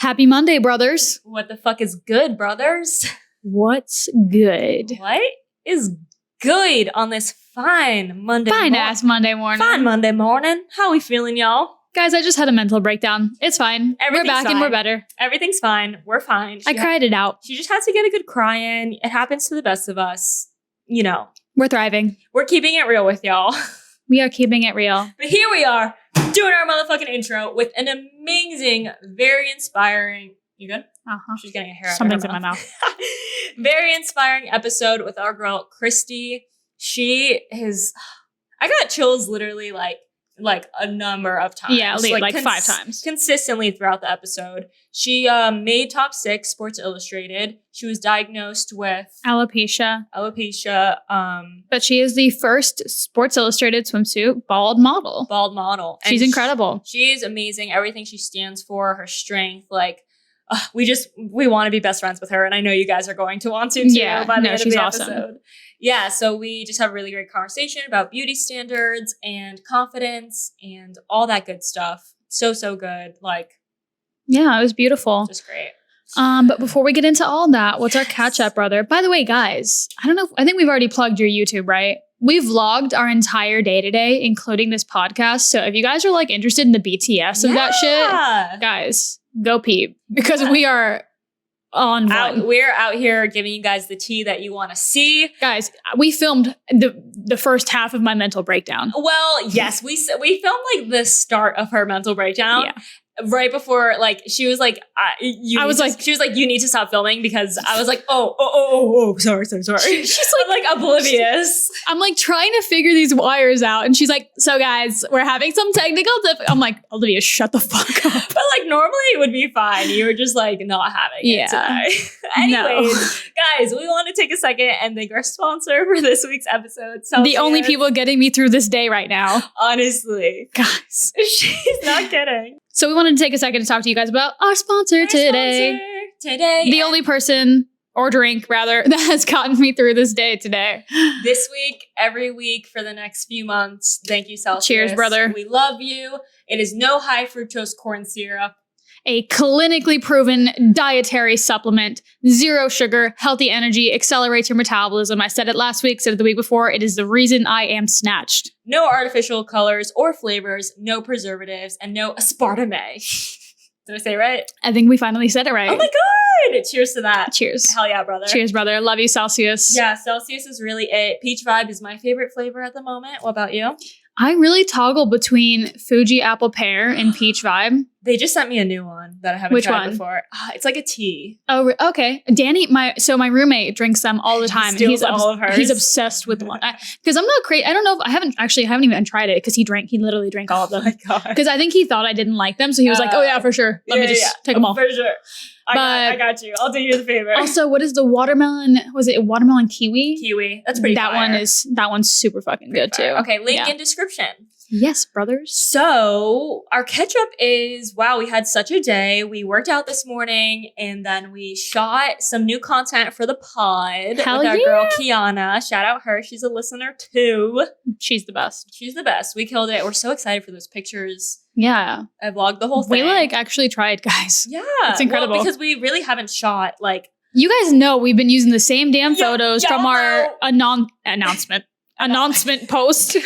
Happy Monday, brothers. What the fuck is good, brothers? What's good? What is good on this fine Monday morning? Fine-ass Monday morning. Fine Monday morning. How we feeling, y'all? Guys, I just had a mental breakdown. It's fine. We're back and we're better. Everything's fine. We're fine. I cried it out. She just has to get a good cry in. It happens to the best of us. You know. We're thriving. We're keeping it real with y'all. We are keeping it real. But here we are, doing our motherfucking intro with an amazing, very inspiring... You good? Uh-huh. She's getting a hair out Something's of her in my mouth. Very inspiring episode with our girl, Christie. She is... I got chills literally like a number of times. Yeah, like 5 times. Consistently throughout the episode. She made top 6 Sports Illustrated. She was diagnosed with Alopecia. But she is the first Sports Illustrated swimsuit bald model. And she's incredible. She is amazing. Everything she stands for, her strength, we want to be best friends with her, and I know you guys are going to want to too. Yeah, by the end she's of the awesome. Episode. Yeah, so we just have a really great conversation about beauty standards and confidence and all that good stuff. So good. Yeah, it was beautiful. Just great. But before we get into all that, what's our catch up, brother? By the way, guys, I think we've already plugged your YouTube, right? We vlogged our entire day today, including this podcast. So if you guys are interested in the BTS of that shit, guys, go peep, because we are on one. We're out here giving you guys the tea that you want to see. Guys, we filmed the first half of my mental breakdown. Well, yes, we filmed the start of her mental breakdown. Yeah. Right before, she was like, she was like, you need to stop filming, because I was like, oh, sorry. She's like oblivious. I'm trying to figure these wires out, and she's like, so guys, we're having some technical I'm like, Olivia, shut the fuck up. But normally it would be fine. You were just not having it today. Anyways, guys, we want to take a second and thank our sponsor for this week's episode. Celsius. The only people getting me through this day right now. Honestly. Guys. She's not kidding. So we wanted to take a second to talk to you guys about our sponsor today. The only person, or drink rather, that has gotten me through this day today. This week, every week for the next few months. Thank you, Celsius. Cheers, brother. We love you. It is no high fructose corn syrup. A clinically proven dietary supplement, 0 sugar, healthy energy, accelerates your metabolism. I said it last week, said it the week before. It is the reason I am snatched. No artificial colors or flavors, no preservatives, and no aspartame. Did I say it right? I think we finally said it right. Oh my God! Cheers to that. Cheers. Hell yeah, brother. Cheers, brother. Love you, Celsius. Yeah, Celsius is really it. Peach Vibe is my favorite flavor at the moment. What about you? I really toggle between Fuji Apple Pear and Peach Vibe. They just sent me a new one that I haven't tried before. It's like a tea. Oh, okay. Danny, my roommate drinks them all the time. He's all of hers. He's obsessed with one. Because I'm not crazy. I don't know if I haven't even tried it, because he literally drank all of them. Oh my God. Because I think he thought I didn't like them. So he was like, oh yeah, for sure. Let me just take them all. For sure. I got you. I'll do you the favor. Also, what is the watermelon? Was it watermelon kiwi? Kiwi. That's pretty That fire. that one's super fucking good too. Okay, link in description. Yes, brothers. So our catch up is, wow, we had such a day. We worked out this morning, and then we shot some new content for the pod with our girl Kiana. Shout out her. She's a listener too. She's the best. We killed it. We're so excited for those pictures. Yeah. I vlogged the whole thing. We actually tried, guys. Yeah. It's incredible. Well, because we really haven't shot You guys know we've been using the same damn photos from our announcement post.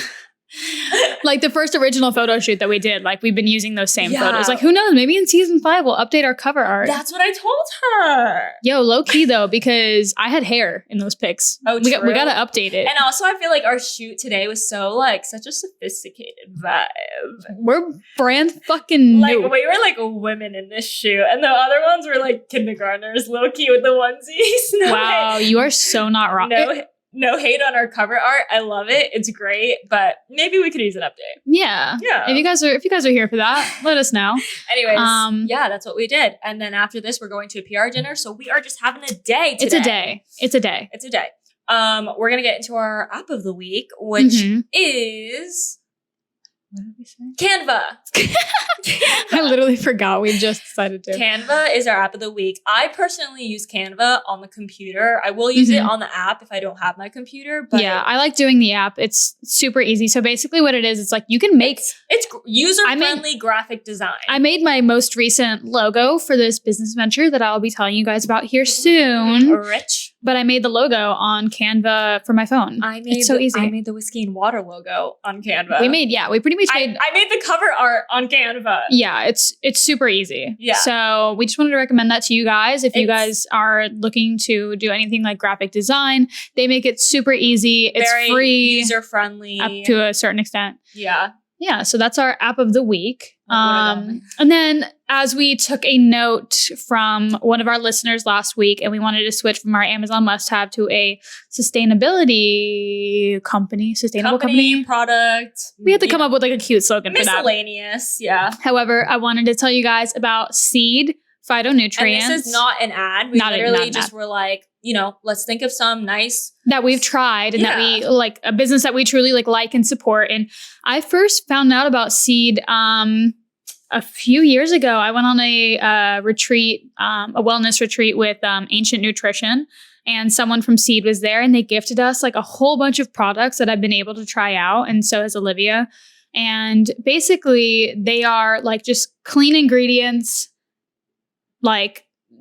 The first original photo shoot that we did, we've been using those same photos. Who knows? Maybe in season 5 we'll update our cover art. That's what I told her. Yo, low key though, because I had hair in those pics. Oh, we gotta update it. And also, I feel our shoot today was so such a sophisticated vibe. We're brand fucking new. We were women in this shoot, and the other ones were kindergartners, low key with the onesies. Wow, you are so not wrong. No hate on our cover art. I love it. It's great, but maybe we could use an update. Yeah. If you guys are here for that, let us know. Anyways, that's what we did. And then after this, we're going to a PR dinner. So we are just having a day today. It's a day. We're gonna get into our app of the week, which is What did we say? Canva. I literally forgot. We just decided to. Canva is our app of the week. I personally use Canva on the computer. I will use it on the app if I don't have my computer. But yeah, I like doing the app. It's super easy. So basically what it is, it's like you can make... It's user-friendly graphic design. I made my most recent logo for this business venture that I'll be telling you guys about here soon. Rich. But I made the logo on Canva for my phone. It's so easy. I made the whiskey and water logo on Canva. We pretty much made... I made the cover art on Canva. Yeah, it's super easy. Yeah. So we just wanted to recommend that to you guys. If you guys are looking to do anything like graphic design, they make it super easy. It's very free. User-friendly. Up to a certain extent. Yeah. Yeah, so that's our app of the week. And then as we took a note from one of our listeners last week, and we wanted to switch from our Amazon must-have to a sustainable company product. We had to come up with like a cute slogan for that. Miscellaneous, yeah. However, I wanted to tell you guys about seed phytonutrients. And this is not an ad. We literally just were like, let's think of some nice that we've tried and that we like, a business that we truly like and support. And I first found out about seed a few years ago. I went on a retreat, a wellness retreat with Ancient Nutrition, and someone from Seed was there, and they gifted us like a whole bunch of products that I've been able to try out, and so has Olivia. And basically, they are like just clean ingredients,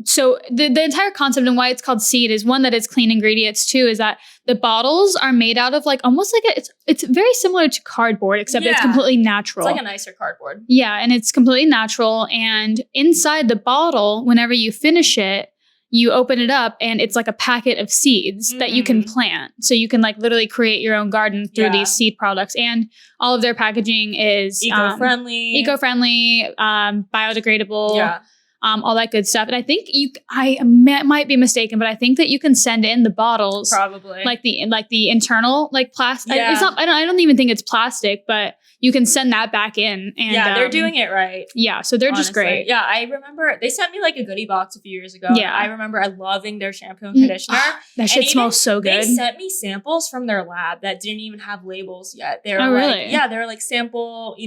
So the entire concept and why it's called Seed is one, that it's clean ingredients. Two, is that the bottles are made out of like almost like it's very similar to cardboard, except it's completely natural. It's like a nicer cardboard. Yeah, and it's completely natural. And inside the bottle, whenever you finish it, you open it up and it's like a packet of seeds that you can plant. So you can like literally create your own garden through these seed products. And all of their packaging is eco-friendly, biodegradable. Yeah. All that good stuff. And I think I might be mistaken, but I think that you can send in the bottles, probably like the internal plastic. Yeah. It's not. I don't even think it's plastic, but you can send that back in. And they're doing it right. Yeah, so they're just great. Yeah, I remember they sent me like a goodie box a few years ago. Yeah, I remember loving their shampoo and conditioner. That shit smells so good. They sent me samples from their lab that didn't even have labels yet. They were really? Yeah, they were like sample,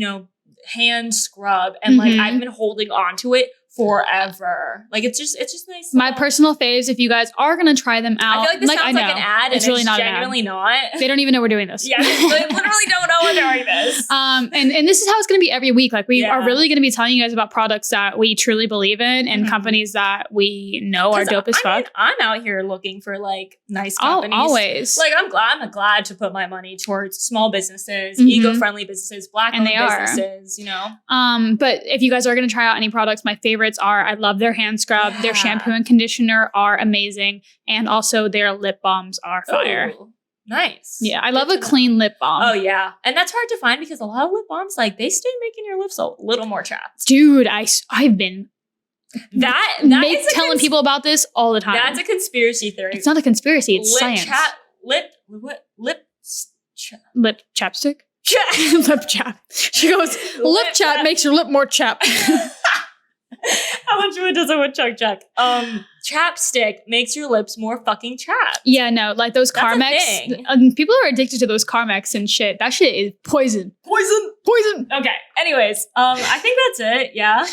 hand scrub, and like I've been holding on to it forever. Like it's just nice. My personal faves, if you guys are gonna try them out. I feel like this sounds like an ad, it's and really not genuinely not. They don't even know we're doing this. Yeah, they literally don't know we're doing this. And this is how it's gonna be every week. Like we are really gonna be telling you guys about products that we truly believe in and companies that we know are dope as fuck. I'm out here looking for like nice companies. Always. Like I'm glad to put my money towards small businesses, eco-friendly businesses, Black-owned businesses. But if you guys are gonna try out any products, my favorites are, I love their hand scrub, their shampoo and conditioner are amazing, and also their lip balms are fire. Ooh, nice. Yeah, I love a clean lip balm. Oh yeah, and that's hard to find because a lot of lip balms they stay making your lips a little more chapped. Dude, I've been telling people about this all the time. That's a conspiracy theory. It's not a conspiracy. It's science. Lip chapstick. Lip chap. She goes, lip chap makes your lip more chapped. How much wood does a woodchuck chuck? Chapstick makes your lips more fucking chapped. Yeah, no, like those Carmex. People are addicted to those Carmex and shit. That shit is poison. Poison. Okay. Anyways, I think that's it. Yeah.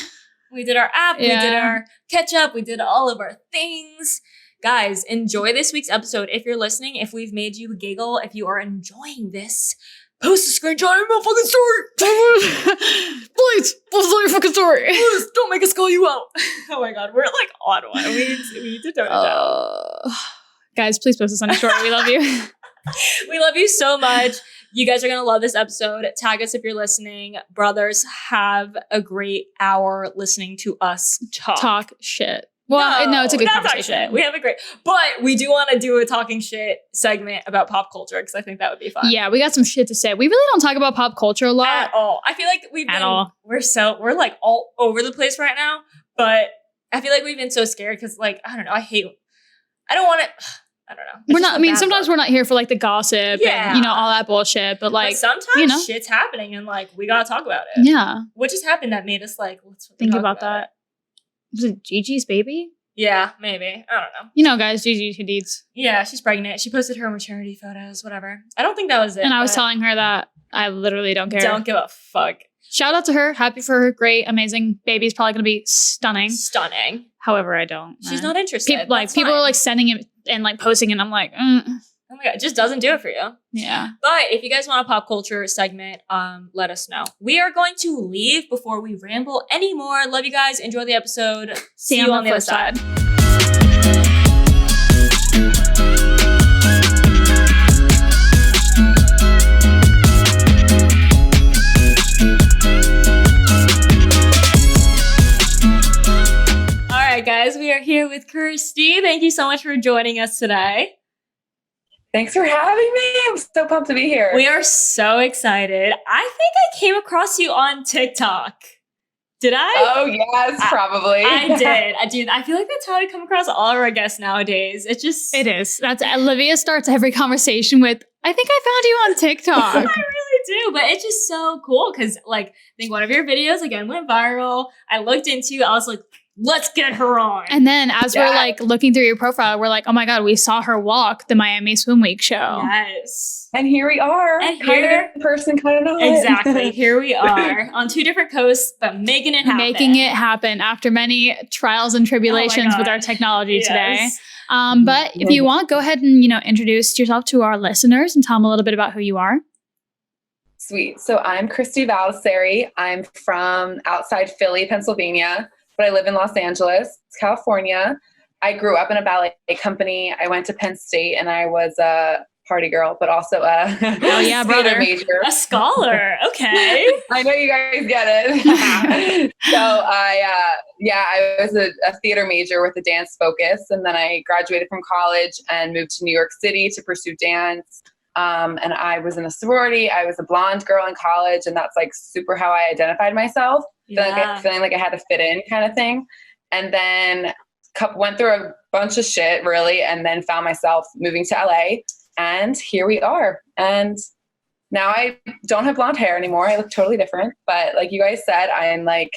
We did our app. We did our catch up. We did all of our things. Guys, enjoy this week's episode. If you're listening, if we've made you giggle, if you are enjoying this, post a screenshot of my fucking story. Please, post your fucking story. Please, don't make us call you out. Oh my God, we're like on one. We need to tone it down. Guys, please post this on your story. We love you. We love you so much. You guys are going to love this episode. Tag us if you're listening. Brothers, have a great hour listening to us talk shit. Well, no, it's a good conversation. We have a great, but we do want to do a talking shit segment about pop culture because I think that would be fun. Yeah, we got some shit to say. We really don't talk about pop culture a lot at all. I feel like we're like all over the place right now, but I feel like we've been so scared because like, I don't know. I don't want to. I don't know. We're not. I mean, sometimes we're not here for like the gossip and all that bullshit. But like, sometimes shit's happening and like we gotta talk about it. Yeah. What just happened that made us like let's think about that? Was it Gigi's baby? Yeah, maybe. I don't know. You know, guys, Gigi Hadid's. Yeah, she's pregnant. She posted her maternity photos. Whatever. I don't think that was it. And I was telling her that I literally don't care. Don't give a fuck. Shout out to her. Happy for her. Great, amazing. Baby's probably going to be stunning. Stunning. However, I don't. She's not interested. People are like sending it and like posting it. And I'm like, oh my God, it just doesn't do it for you. Yeah. But if you guys want a pop culture segment, let us know. We are going to leave before we ramble anymore. Love you guys. Enjoy the episode. See you on the other side. All right, guys, we are here with Christie. Thank you so much for joining us today. Thanks for having me. I'm so pumped to be here. We are so excited. I think I came across you on TikTok. Did I? Oh, yes, probably. I did. I feel like that's how I come across all of our guests nowadays. It is. That's Olivia starts every conversation with, I think I found you on TikTok. I really do. But it's just so cool because, like, I think one of your videos, again, went viral. I looked into, I was like, let's get her on. And then as we're like looking through your profile, we're like, oh my God, we saw her walk the Miami Swim Week show. Yes. And here we are. And kind of in person, kind of not. Exactly. Here we are on two different coasts, but making it happen. Making it happen after many trials and tribulations with our technology today. But if you want, go ahead and, introduce yourself to our listeners and tell them a little bit about who you are. Sweet. So I'm Christie Valdiserri. I'm from outside Philly, Pennsylvania, but I live in Los Angeles, California. I grew up in a ballet company. I went to Penn State and I was a party girl, but also a theater major. A scholar. Okay. I know you guys get it. So I was a theater major with a dance focus. And then I graduated from college and moved to New York City to pursue dance. And I was in a sorority. I was a blonde girl in college. And that's like super how I identified myself. Feeling like I had to fit in kind of thing. And then went through a bunch of shit really. And then found myself moving to LA and here we are. And now I don't have blonde hair anymore. I look totally different, but like you guys said, I am like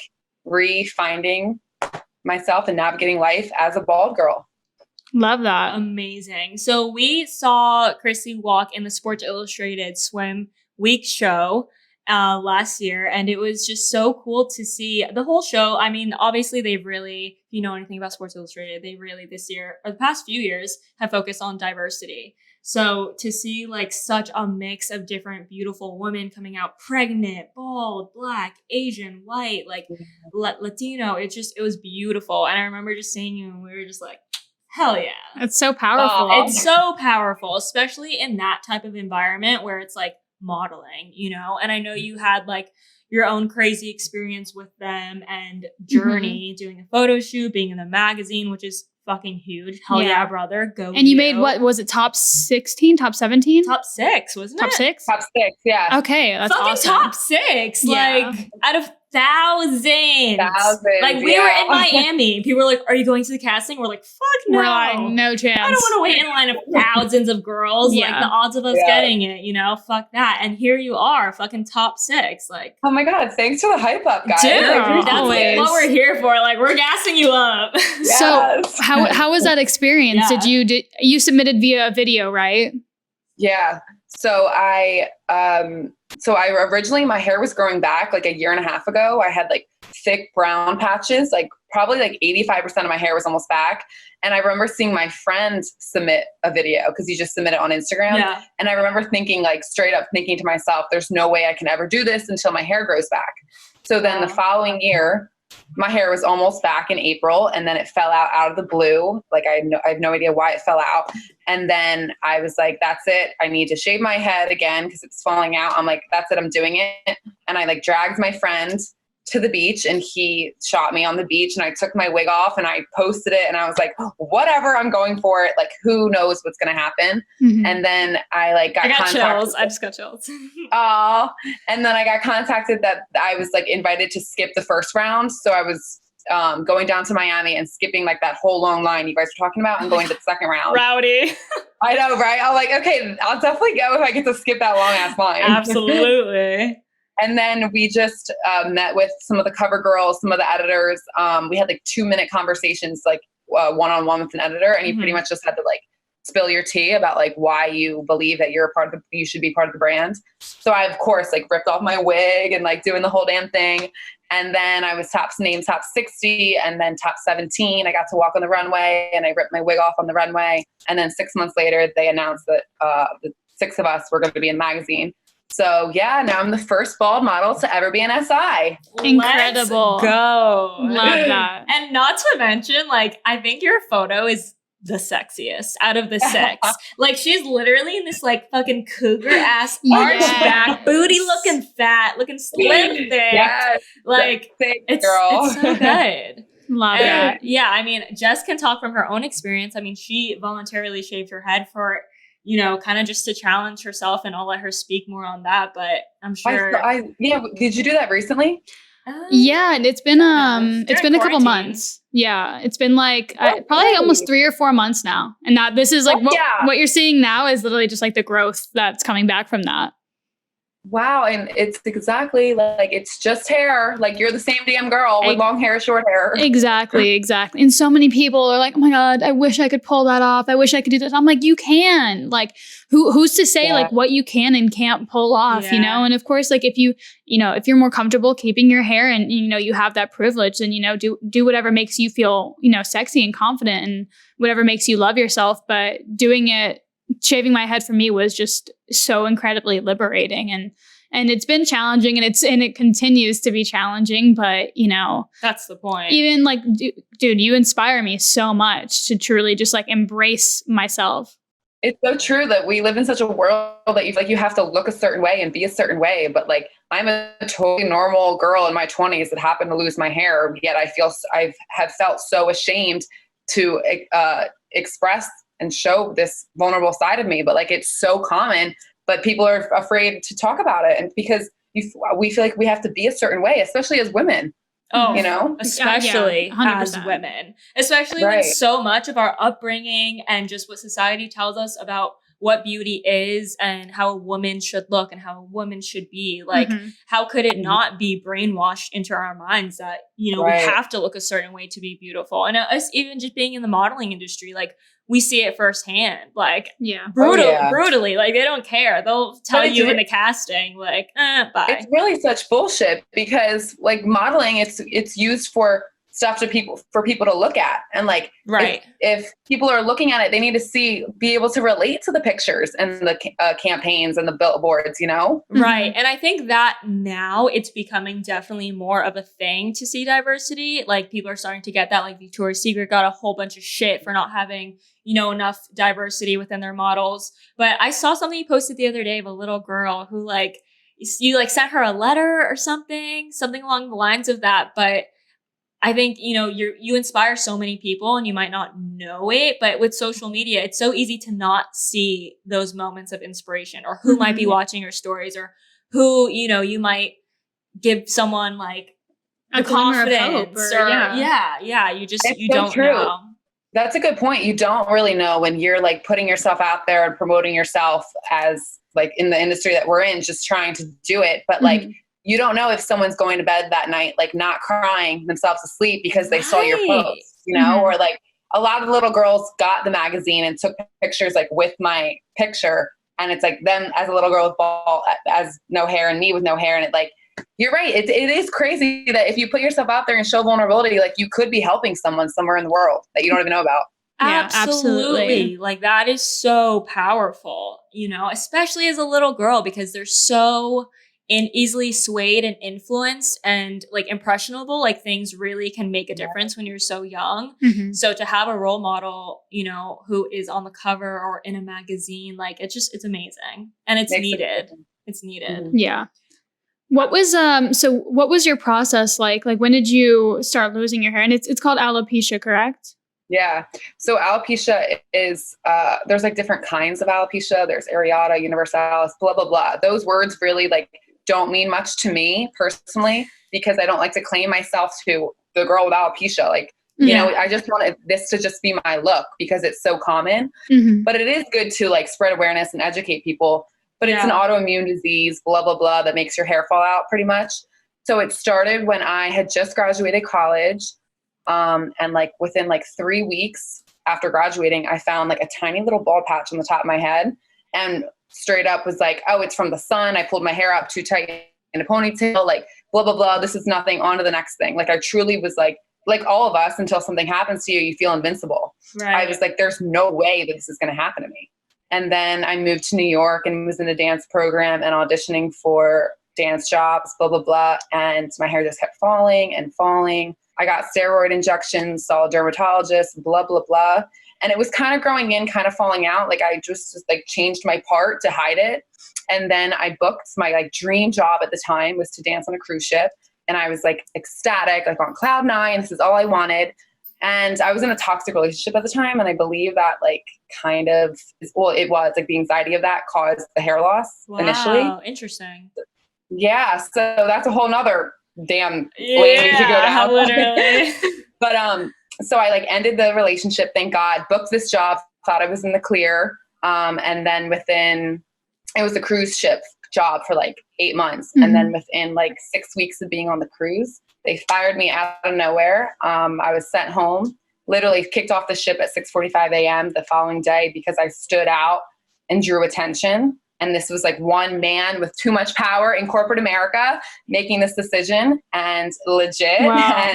refinding myself and navigating life as a bald girl. Love that. Amazing. So we saw Christie walk in the Sports Illustrated Swim Week show last year, and it was just so cool to see the whole show. I mean, obviously they've really, if you know anything about Sports Illustrated, they really this year, or the past few years, have focused on diversity. So to see like such a mix of different beautiful women coming out pregnant, bald, black, Asian, white, like Latino, it was beautiful. And I remember just seeing you and we were just like, hell yeah. It's so powerful. It's so powerful, especially in that type of environment where it's like modeling, and I know you had like your own crazy experience with them and journey, doing a photo shoot, being in the magazine, which is fucking huge. Hell yeah, brother. Go. And you made what was it, top 16, top 17? Top 6, wasn't it? Top 6? Top 6, yeah. Okay, that's fucking awesome. Top 6. Yeah. Like out of thousands. Like we were in Miami. People were like, are you going to the casting? We're like, fuck no. We're like, no chance. I don't want to wait in line of thousands of girls. Like the odds of us getting it, fuck that. And here you are, fucking top 6. Like, oh my God, thanks for the hype up, guys. Dude, that's what we're here for. Like, we're gassing you up. Yes. So how was that experience? Yeah. Did you submitted via video, right? Yeah. So I originally, my hair was growing back like a year and a half ago. I had like thick brown patches, like probably like 85% of my hair was almost back. And I remember seeing my friend submit a video because you just submit it on Instagram. Yeah. And I remember thinking like straight up thinking to myself, there's no way I can ever do this until my hair grows back. So then the following year, my hair was almost back in April and then it fell out of the blue. Like I have no idea why it fell out. And then I was like, that's it. I need to shave my head again because it's falling out. I'm like, that's it. I'm doing it. And I like dragged my friend to the beach and he shot me on the beach and I took my wig off and I posted it and I was like, whatever, I'm going for it. Like, who knows what's going to happen. Mm-hmm. And then I got chills. I just got chills. And then I got contacted that I was like invited to skip the first round. So I was going down to Miami and skipping like that whole long line you guys were talking about and going to the second round. Rowdy. I know, right? I'm like, okay, I'll definitely go if I get to skip that long ass line. Absolutely. And then we just met with some of the cover girls, some of the editors. We had like 2-minute conversations, like one-on-one with an editor. And he pretty much just had to like spill your tea about like why you believe that you should be part of the brand. So I, of course, like ripped off my wig and like doing the whole damn thing. And then I was named top 60 and then top 17. I got to walk on the runway and I ripped my wig off on the runway. And then 6 months later, they announced that the 6 of us were going to be in the magazine. So yeah, now I'm the first bald model to ever be an SI. Incredible. Let's go. Love that. And not to mention, like, I think your photo is the sexiest out of the 6. Like, she's literally in this like fucking cougar ass arch back, booty looking fat, looking slim thick. Yes, like it's girl. It's so good. Love that. Yeah, I mean, Jess can talk from her own experience. I mean, she voluntarily shaved her head for, you know, kind of just to challenge herself, and I'll let her speak more on that. But I'm sure. Did you do that recently? Yeah, it's been a couple months. Yeah, it's been like probably almost 3 or 4 months now. And that this is like what you're seeing now is literally just like the growth that's coming back from that. Wow. And it's exactly like, it's just hair. Like you're the same damn girl with long hair, short hair. Exactly. And so many people are like, oh my God, I wish I could pull that off. I wish I could do this. I'm like, you can. Like, who's to say like what you can and can't pull off, you know? And of course, like if you're more comfortable keeping your hair and, you know, you have that privilege, then, you know, do whatever makes you feel, you know, sexy and confident and whatever makes you love yourself. But shaving my head for me was just so incredibly liberating, and it's been challenging, and it continues to be challenging, but you know, that's the point. Even like, dude, you inspire me so much to truly just like embrace myself. It's so true that we live in such a world that you have to look a certain way and be a certain way. But like, I'm a totally normal girl in my 20s that happened to lose my hair, yet I have felt so ashamed to express and show this vulnerable side of me. But like, it's so common, but people are afraid to talk about it. And because we feel like we have to be a certain way, especially as women. Oh, you know, especially as women, especially when so much of our upbringing and just what society tells us about what beauty is and how a woman should look and how a woman should be. Like, how could it not be brainwashed into our minds that, you know, we have to look a certain way to be beautiful? And us even just being in the modeling industry, like, we see it firsthand, like brutally, like they don't care. They'll tell you in the casting, like, bye. It's really such bullshit because like modeling, it's used for stuff for people to look at. And like, if people are looking at it, they need to be able to relate to the pictures and the campaigns and the billboards, you know? Right. And I think that now it's becoming definitely more of a thing to see diversity. Like people are starting to get that, like Victoria's Secret got a whole bunch of shit for not having, you know, enough diversity within their models. But I saw something you posted the other day of a little girl who like, you like sent her a letter or something along the lines of that. But I think, you know, you inspire so many people and you might not know it, but with social media, it's so easy to not see those moments of inspiration or who might be watching your stories or who, you know, you might give someone like a confidence or you don't know. That's a good point. You don't really know when you're like putting yourself out there and promoting yourself as like in the industry that we're in, just trying to do it. But like, you don't know if someone's going to bed that night, like not crying themselves to sleep because they saw your post, you know, or like a lot of little girls got the magazine and took pictures like with my picture. And it's like them as a little girl with bald, as no hair and me with no hair. And it like, you're right. It is crazy that if you put yourself out there and show vulnerability, like you could be helping someone somewhere in the world that you don't even know about. Yeah, absolutely. Like that is so powerful, you know, especially as a little girl, because they're so easily swayed and influenced and like impressionable. Like things really can make a difference when you're so young. So to have a role model, you know, who is on the cover or in a magazine, like it's amazing and it's needed. It's needed. Yeah. What was your process like? Like when did you start losing your hair? And it's called alopecia, correct? Yeah. So alopecia is, there's like different kinds of alopecia. There's areata, universalis, blah, blah, blah. Those words really like don't mean much to me personally, because I don't like to claim myself to the girl with alopecia. Like, you know, I just wanted this to just be my look because it's so common, but it is good to like spread awareness and educate people. But it's an autoimmune disease, blah, blah, blah, that makes your hair fall out pretty much. So it started when I had just graduated college. And like within like 3 weeks after graduating, I found like a tiny little bald patch on the top of my head, and straight up was like, oh, it's from the sun. I pulled my hair up too tight in a ponytail, like blah, blah, blah. This is nothing. On to the next thing. Like I truly was like all of us, until something happens to you, you feel invincible. Right. I was like, there's no way that this is going to happen to me. And then I moved to New York and was in a dance program and auditioning for dance jobs, blah, blah, blah. And my hair just kept falling and falling. I got steroid injections, saw a dermatologist, blah, blah, blah. And it was kind of growing in, kind of falling out. Like I just like changed my part to hide it. And then I booked my like dream job at the time was to dance on a cruise ship. And I was like ecstatic, like on cloud nine. This is all I wanted. And I was in a toxic relationship at the time. And I believe that like kind of, well, it was like the anxiety of that caused the hair loss initially. Wow, interesting. Yeah. So that's a whole nother damn lane to go down. Literally. But so I like ended the relationship, thank God, booked this job, thought I was in the clear. And then it was a cruise ship job for like 8 months. Mm-hmm. And then within like 6 weeks of being on the cruise, they fired me out of nowhere. I was sent home, literally kicked off the ship at 6:45 a.m. the following day because I stood out and drew attention. And this was like one man with too much power in corporate America making this decision, and legit. Wow.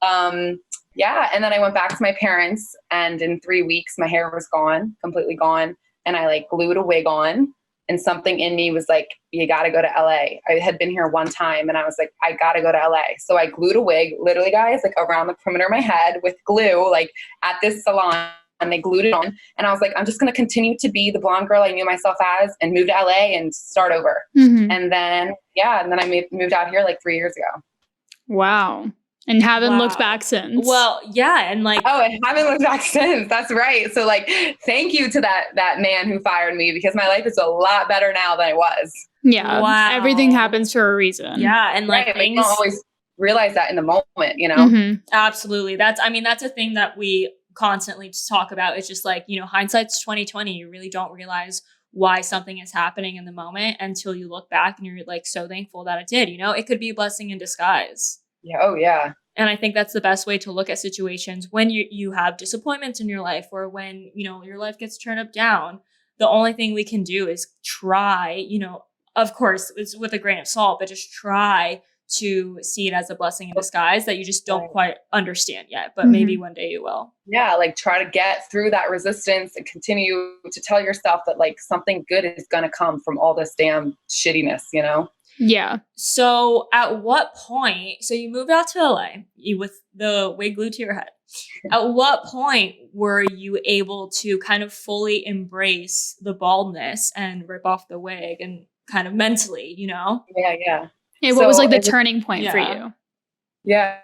And yeah. And then I went back to my parents, and in 3 weeks, my hair was gone, completely gone. And I like glued a wig on, and something in me was like, you got to go to LA. I had been here one time and I was like, I got to go to LA. So I glued a wig, literally guys, like around the perimeter of my head with glue, like at this salon, and they glued it on. And I was like, I'm just going to continue to be the blonde girl I knew myself as and move to LA and start over. Mm-hmm. And then, I moved out here like 3 years ago. Wow. And haven't looked back since. Well, yeah. And like, I haven't looked back since. That's right. So like, thank you to that man who fired me, because my life is a lot better now than it was. Yeah. Wow. Everything happens for a reason. Yeah. And like, right. You don't always realize that in the moment, you know? Mm-hmm. Absolutely. That's a thing that we constantly talk about. It's just like, hindsight's 20/20. You really don't realize why something is happening in the moment until you look back and you're like so thankful that it did. It could be a blessing in disguise. Yeah. Oh, yeah. And I think that's the best way to look at situations when you have disappointments in your life, or when, your life gets turned up down. The only thing we can do is try, of course, it's with a grain of salt, but just try to see it as a blessing in disguise that you just don't quite understand yet, but maybe one day you will. Yeah. Like try to get through that resistance and continue to tell yourself that like something good is going to come from all this damn shittiness, Yeah. So at what point, so you moved out to LA with the wig glued to your head. At what point were you able to kind of fully embrace the baldness and rip off the wig and kind of mentally, Yeah. Yeah. What was like the turning point for you? Yeah.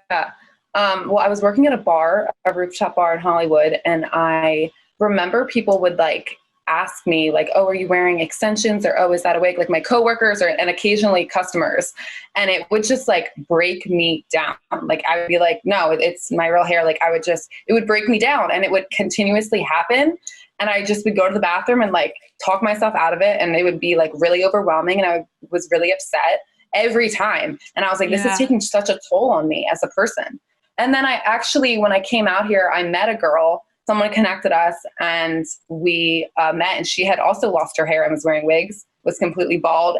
Well, I was working at a rooftop bar in Hollywood. And I remember people would like ask me like, oh, are you wearing extensions? Or, oh, is that a wig? Like my coworkers and occasionally customers. And it would just like break me down. Like I would be like, no, it's my real hair. Like it would break me down, and it would continuously happen. And I just would go to the bathroom and like talk myself out of it. And it would be like really overwhelming. And I was really upset every time. And I was like, this is taking such a toll on me as a person. And then when I came out here, I met a girl. Someone connected us, and we met, and she had also lost her hair and was wearing wigs, was completely bald.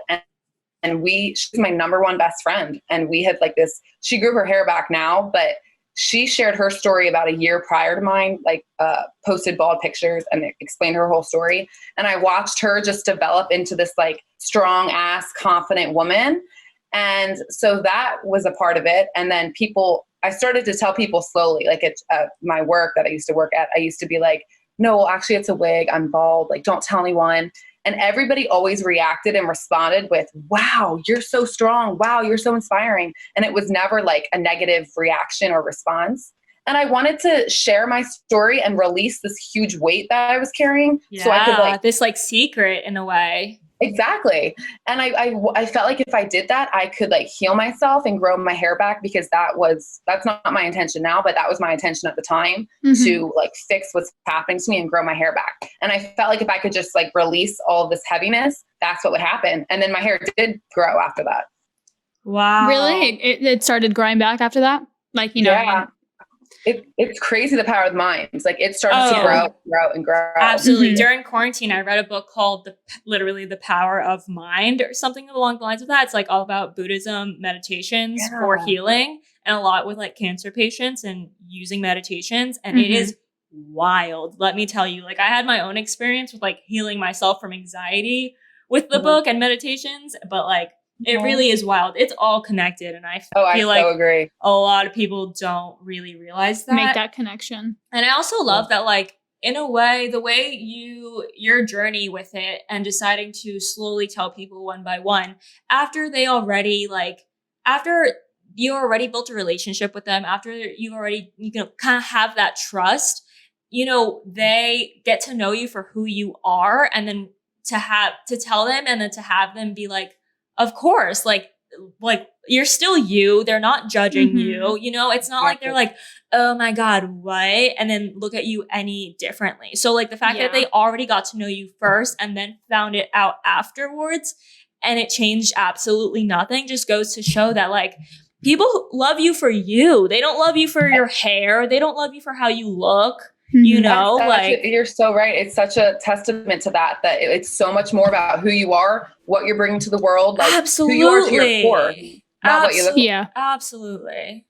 And she's my number one best friend. And we had like this, she grew her hair back now, but she shared her story about a year prior to mine, like posted bald pictures and explained her whole story. And I watched her just develop into this like strong ass, confident woman. And so that was a part of it. And then I started to tell people slowly, like at my work that I used to work at, I used to be like, no, well, actually it's a wig. I'm bald. Like, don't tell anyone. And everybody always reacted and responded with, wow, you're so strong. Wow, you're so inspiring. And it was never like a negative reaction or response. And I wanted to share my story and release this huge weight that I was carrying. Yeah, so I could like this like secret in a way. Exactly. And I felt like if I did that, I could like heal myself and grow my hair back, because that's not my intention now, but that was my intention at the time, to like fix what's happening to me and grow my hair back. And I felt like if I could just like release all of this heaviness, that's what would happen. And then my hair did grow after that. Wow. Really? It started growing back after that? Like, Yeah. It's crazy the power of the mind. It's like it starts to grow. Absolutely. During quarantine, I read a book called literally The Power of Mind or something along the lines of that. It's like all about Buddhism meditations for healing, and a lot with like cancer patients and using meditations. And it is wild. Let me tell you, like I had my own experience with like healing myself from anxiety with the book and meditations, but like it really is wild. It's all connected. And I feel like agree. A lot of people don't really realize that. Make that connection. And I also love that, like, in a way, the way your journey with it and deciding to slowly tell people one by one after you already built a relationship with them, after you already, kind of have that trust, they get to know you for who you are. And then to tell them and then to have them be like, of course, like you're still you. They're not judging you. It's not like they're like, oh my God, what? And then look at you any differently. So like the fact that they already got to know you first and then found it out afterwards and it changed absolutely nothing just goes to show that like people love you for you. They don't love you for your hair. They don't love you for how you look. You're so right. It's such a testament to that it's so much more about who you are, what you're bringing to the world, like absolutely. Who you are to your core, not what you look like. Yeah, absolutely.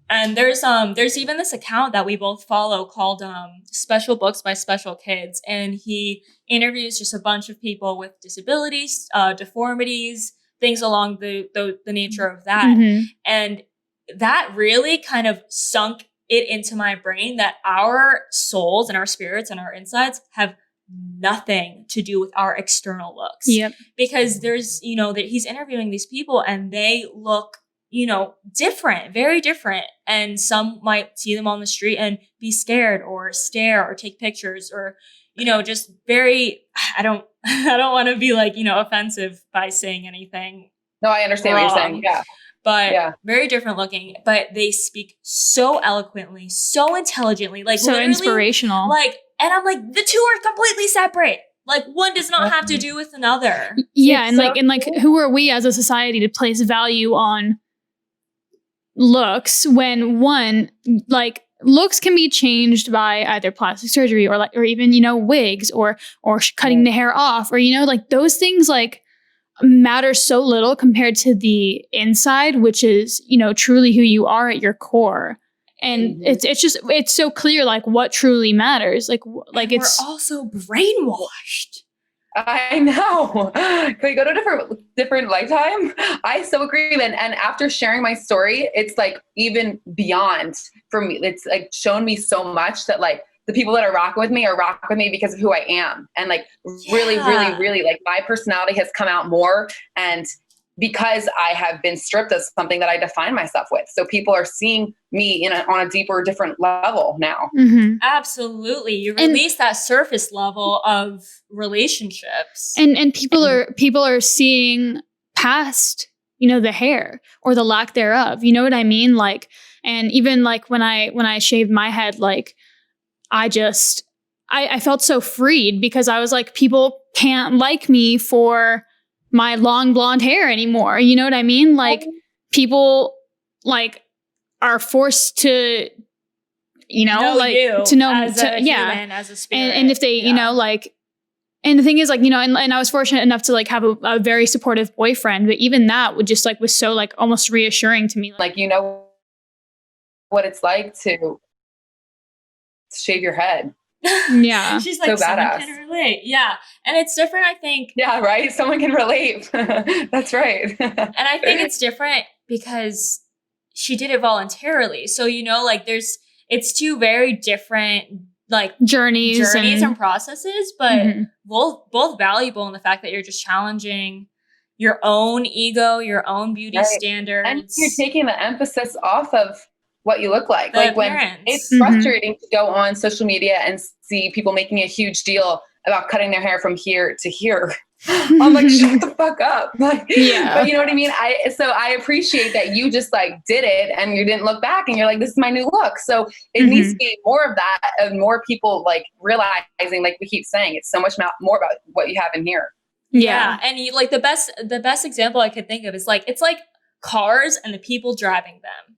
And there's even this account that we both follow called Special Books by Special Kids, and he interviews just a bunch of people with disabilities, deformities, things along the nature of that, and that really kind of sunk it into my brain that our souls and our spirits and our insides have nothing to do with our external looks. Yep. Because there's, that he's interviewing these people and they look, different, very different. And some might see them on the street and be scared or stare or take pictures or, just very, I don't want to be like, offensive by saying anything. No, I understand what you're saying. Yeah. But very different looking, but they speak so eloquently, so intelligently, like so inspirational. Like, and I'm like, the two are completely separate. Like one does not have to do with another. Yeah. And who are we as a society to place value on looks when one, like looks can be changed by either plastic surgery or even, wigs or cutting the hair off or, like those things like matter so little compared to the inside, which is, truly who you are at your core. And it's so clear, like what truly matters. Like it's we're also brainwashed. I know. Can we go to a different lifetime? I so agree. And after sharing my story, it's like even beyond for me. It's like shown me so much that like the people that are rocking with me because of who I am. And like really, really, really like my personality has come out more. And because I have been stripped of something that I define myself with. So people are seeing me on a deeper, different level now. Absolutely. You release that surface level of relationships. And people are seeing past, the hair or the lack thereof. You know what I mean? Like, and even like when I shaved my head, like, I felt so freed because I was like, people can't like me for my long blonde hair anymore. You know what I mean? Like people like are forced to, to know as a human, as a spirit. And if they, and the thing is like, and I was fortunate enough to like have a very supportive boyfriend, but even that would just like was so like almost reassuring to me. Like, what it's like to shave your head. Yeah. She's like, so someone badass. can relate. Yeah. And it's different, I think. Yeah, right? Someone can relate. That's right. And I think it's different because she did it voluntarily. So, like it's two very different like journeys and processes, but both valuable in the fact that you're just challenging your own ego, your own beauty standards. And you're taking the emphasis off of what you look like. The like appearance. When it's frustrating to go on social media and see people making a huge deal about cutting their hair from here to here. I'm like, shut the fuck up. Like, yeah. But you know what I mean? I appreciate that you just like did it and you didn't look back and you're like, this is my new look. So it needs to be more of that and more people like realizing, like we keep saying, it's so much more about what you have in here. Yeah. And you like the best example I could think of is like, it's like cars and the people driving them.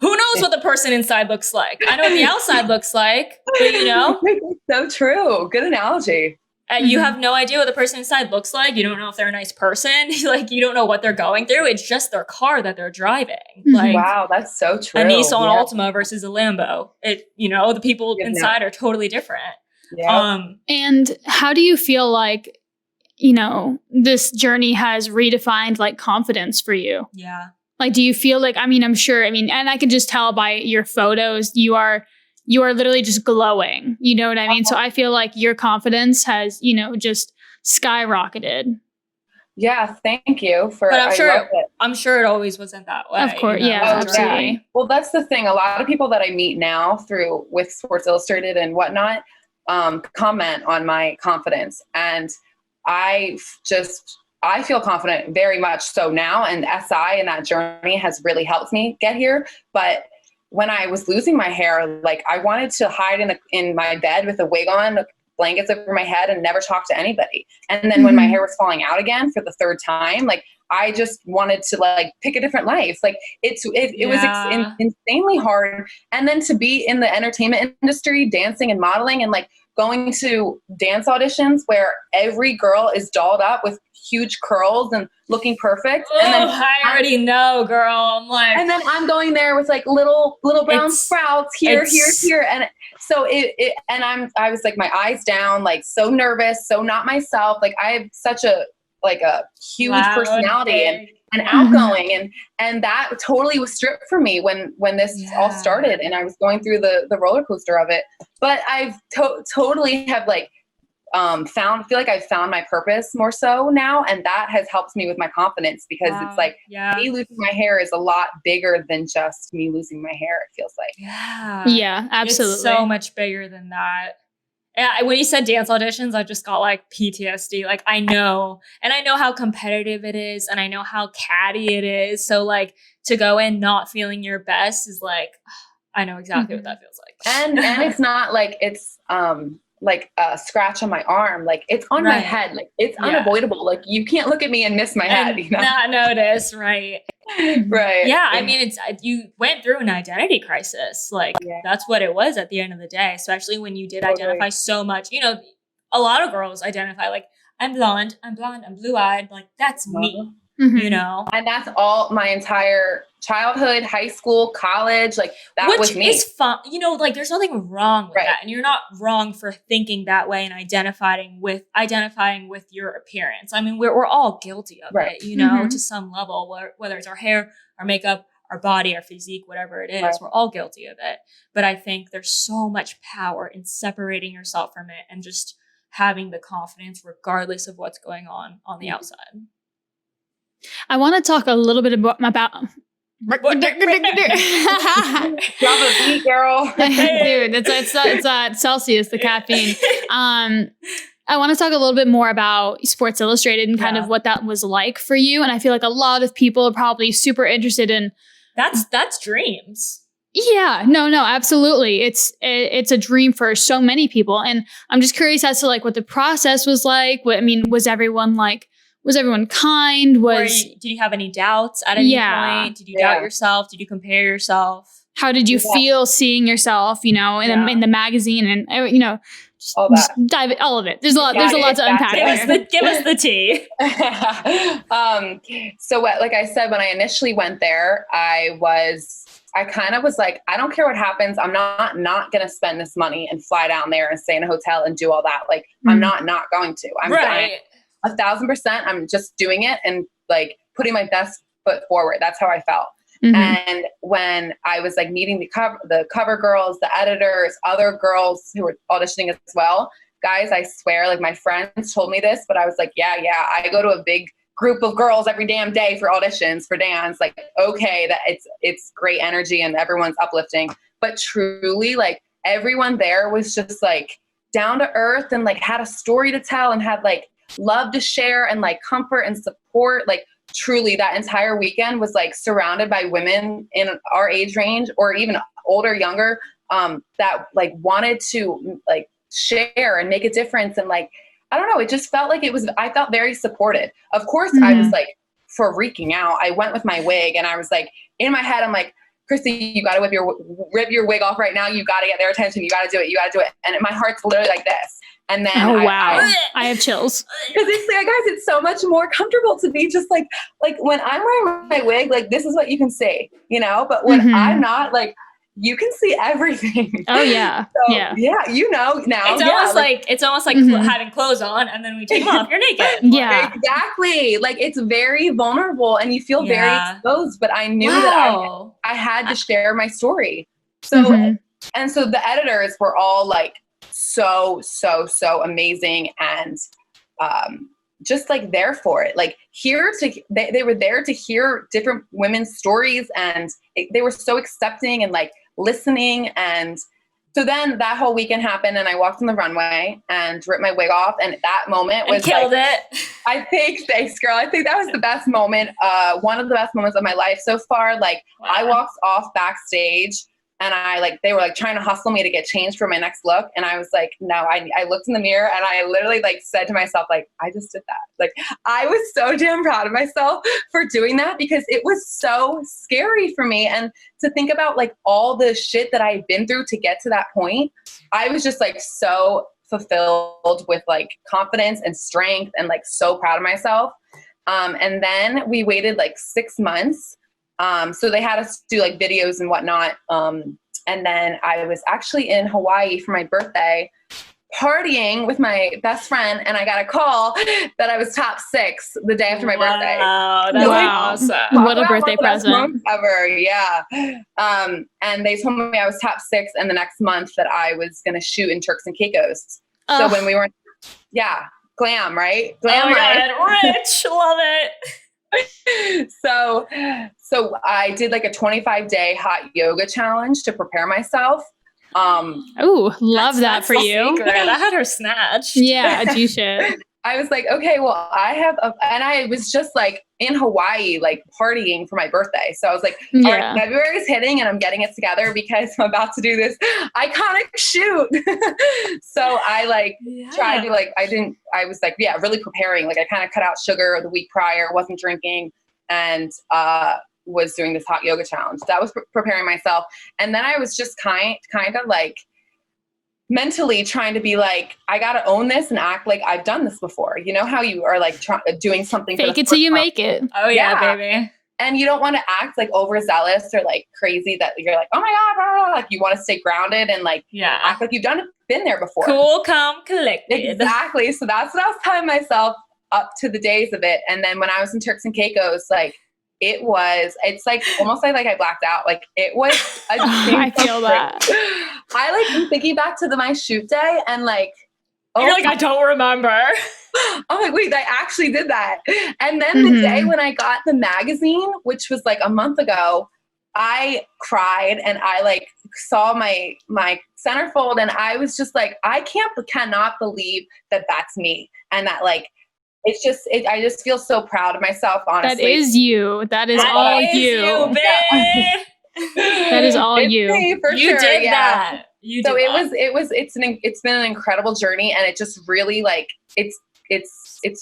who knows what the person inside looks like? I know what the outside looks like, but you know? So true. Good analogy. You have no idea what the person inside looks like. You don't know if they're a nice person. Like, you don't know what they're going through. It's just their car that they're driving. Like, wow, that's so true. A Nissan Altima versus a Lambo. The people inside are totally different. Yeah. And how do you feel like, this journey has redefined like confidence for you? Yeah. Like, do you feel like, I'm sure, and I can just tell by your photos, you are literally just glowing. You know what I mean? So I feel like your confidence has, just skyrocketed. Yeah, thank you for. But I'm sure it always wasn't that way. Of course, absolutely. Yeah. Well, that's the thing. A lot of people that I meet now with Sports Illustrated and whatnot, comment on my confidence, and I feel confident very much so now. And SI and that journey has really helped me get here, but when I was losing my hair, like I wanted to hide in my bed with a wig on, blankets over my head, and never talk to anybody. And then when my hair was falling out again for the third time, like I just wanted to like pick a different life. Like it was insanely hard. And then to be in the entertainment industry, dancing and modeling, and like going to dance auditions where every girl is dolled up with huge curls and looking perfect. And then I already know, girl. I'm like, and then I'm going there with like little brown sprouts here. And so I was like, my eyes down, like so nervous, so not myself. Like I have such a huge personality and outgoing, and that totally was stripped from me when this all started, and I was going through the roller coaster of it. But I've totally have like feel like I've found my purpose more so now, and that has helped me with my confidence, because it's like me losing my hair is a lot bigger than just me losing my hair. It feels like yeah, absolutely, it's so much bigger than that. Yeah, when you said dance auditions, I just got like PTSD. Like I know how competitive it is, and I know how catty it is. So like to go in not feeling your best is like, I know exactly what that feels like. And it's not like it's like a scratch on my arm, like it's on my head, like it's unavoidable. Like you can't look at me and miss my head, not notice, right? Right. Yeah, I mean, you went through an identity crisis. Like that's what it was at the end of the day, especially when you did identify so much. A lot of girls identify like, I'm blonde, I'm blue-eyed, like that's me. And that's all my entire childhood, high school, college, like that was me. Which is fun. Like there's nothing wrong with that. And you're not wrong for thinking that way and identifying with your appearance. I mean, we're all guilty of it, to some level, whether it's our hair, our makeup, our body, our physique, whatever it is, we're all guilty of it. But I think there's so much power in separating yourself from it and just having the confidence regardless of what's going on the outside. I want to talk a little bit about Drop a beat, girl. Dude, it's Celsius, the caffeine. I want to talk a little bit more about Sports Illustrated and kind of what that was like for you. And I feel like a lot of people are probably super interested in that's dreams. Yeah, no, absolutely. It's a dream for so many people. And I'm just curious as to like what the process was like. Was everyone kind? Did you have any doubts at any point? Did you doubt yourself? Did you compare yourself? How did you feel seeing yourself, in the magazine and, all that. Dive all of it. There's a lot to unpack. Give us the tea. So like I said, when I initially went there, I kind of was like, I don't care what happens. I'm not going to spend this money and fly down there and stay in a hotel and do all that. Like, I'm not going to. I'm 1,000%. I'm just doing it and like putting my best foot forward. That's how I felt. And when I was like meeting the cover girls, the editors, other girls who were auditioning as well, guys, I swear, like my friends told me this, but I was like, yeah, I go to a big group of girls every damn day for auditions for dance. Like, okay, that it's great energy and everyone's uplifting, but truly like everyone there was just like down to earth and like had a story to tell and had like love to share and like comfort and support. Like truly that entire weekend was like surrounded by women in our age range or even older, younger, that like wanted to like share and make a difference. And like, I don't know, it just felt like I felt very supported. Of course, I was like freaking out. I went with my wig and I was like, in my head, I'm like, Christy, you got to rip your wig off right now. You got to get their attention. You got to do it. You got to do it. And my heart's literally like this. And then I have chills. Because it's like, guys, it's so much more comfortable to be just like when I'm wearing my wig, like this is what you can see, you know, but when I'm not, like, you can see everything. Oh yeah. So, yeah. You know, now it's almost like having clothes on and then we take them off, you're naked. Yeah, exactly. Like it's very vulnerable and you feel very exposed, but I knew that I had to share my story. So, and so the editors were all like, so amazing and just like there for it, like they were there to hear different women's stories and they were so accepting and like listening. And so then that whole weekend happened and I walked on the runway and ripped my wig off, and that moment was killed it. I think, thanks girl, I think that was the best moment, one of the best moments of my life so far. Like I walked off backstage and they were like trying to hustle me to get changed for my next look. And I was like, no, I looked in the mirror and I literally like said to myself, like, I just did that. Like, I was so damn proud of myself for doing that because it was so scary for me. And to think about like all the shit that I had been through to get to that point, I was just like so fulfilled with like confidence and strength and like so proud of myself. And then we waited like 6 months. So they had us do like videos and whatnot. And then I was actually in Hawaii for my birthday, partying with my best friend. And I got a call that I was top 6 the day after my birthday. Wow. That's awesome. What a birthday present. Ever. Yeah. And they told me I was top 6 and the next month that I was going to shoot in Turks and Caicos. So when we were, glam, right? Glam life. Rich. Love it. So I did like a 25-day hot yoga challenge to prepare myself. Love that for you. Secret. I had her snatched. Yeah, you should. I was like, okay, well, and I was just like in Hawaii, like partying for my birthday. So I was like, all right, February is hitting and I'm getting it together because I'm about to do this iconic shoot. So I tried to I was like, really preparing. Like I kind of cut out sugar the week prior, wasn't drinking, and was doing this hot yoga challenge. That was preparing myself. And then I was just kind of like, mentally trying to be like, I got to own this and act like I've done this before. You know how you are like doing something. Fake it till you make it. Oh yeah, baby. And you don't want to act like overzealous or like crazy that you're like, oh my God, blah, blah, blah. Like you want to stay grounded and like act like you've been there before. Cool, calm, collected. Exactly. So that's what I was telling myself up to the days of it. And then when I was in Turks and Caicos, like it's like almost like I blacked out. Like it was I feel that. I like am thinking back to my shoot day and like, you're like, I don't remember. I'm like, wait, I actually did that. And then the day when I got the magazine, which was like a month ago, I cried and I like saw my centerfold and I was just like, I cannot believe that that's me. And that like, it's just, I just feel so proud of myself, honestly. That is you. That is all you. That is all you. Me, for you sure. Did that. You did that. It's been an incredible journey, and it just really like it's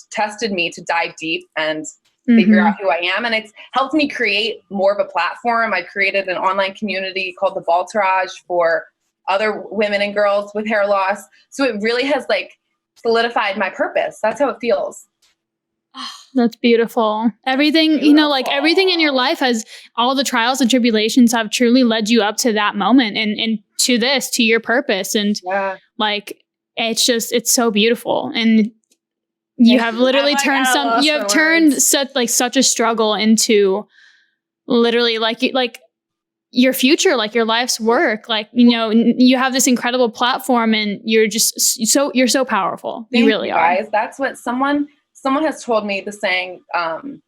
tested me to dive deep and figure out who I am, and it's helped me create more of a platform. I created an online community called the Baltourage for other women and girls with hair loss. So it really has like solidified my purpose. That's how it feels. That's beautiful. Everything, you know, like everything in your life has, all the trials and tribulations have truly led you up to that moment and to your purpose. And like, it's so beautiful. And you have literally turned such a struggle into literally like your future, like your life's work. Like, you know, you have this incredible platform and you're so powerful. You really are. Guys, that's what someone has told me, the saying,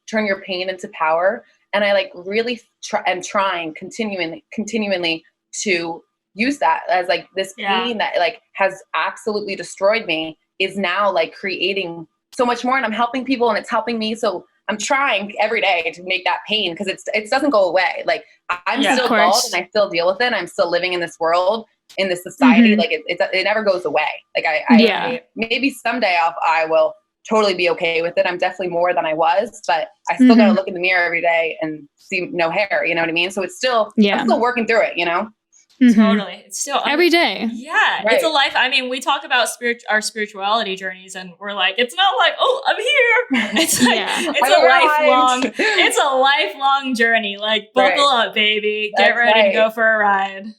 turn your pain into power. And I like really am trying continually to use that as like this pain that like has absolutely destroyed me is now like creating so much more, and I'm helping people and it's helping me. So I'm trying every day to make that pain, because it doesn't go away. Like I'm still bald and I still deal with it. I'm still living in this world, in this society. Like it never goes away. Like I maybe someday I will totally be okay with it. I'm definitely more than I was, but I still got to look in the mirror every day and see no hair, you know what I mean? So it's still, I'm still working through it, you know? Totally. It's still every day. Yeah. Right. It's a life. I mean, we talk about our spirituality journeys and we're like, it's not like, oh, I'm here. It's like, it's a lifelong journey. Like buckle up, baby. Get ready to go for a ride.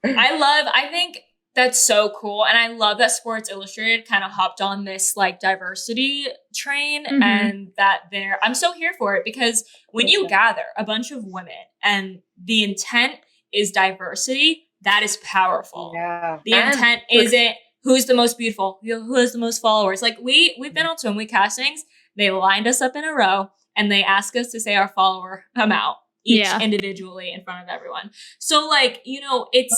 I think that's so cool. And I love that Sports Illustrated kind of hopped on this like diversity train and that I'm so here for it because when you gather a bunch of women and the intent is diversity, that is powerful. Yeah. The intent isn't who's the most beautiful, who has the most followers. Like we've been on Swim Week castings, they lined us up in a row and they asked us to say our follower amount each individually in front of everyone. So like, you know, it's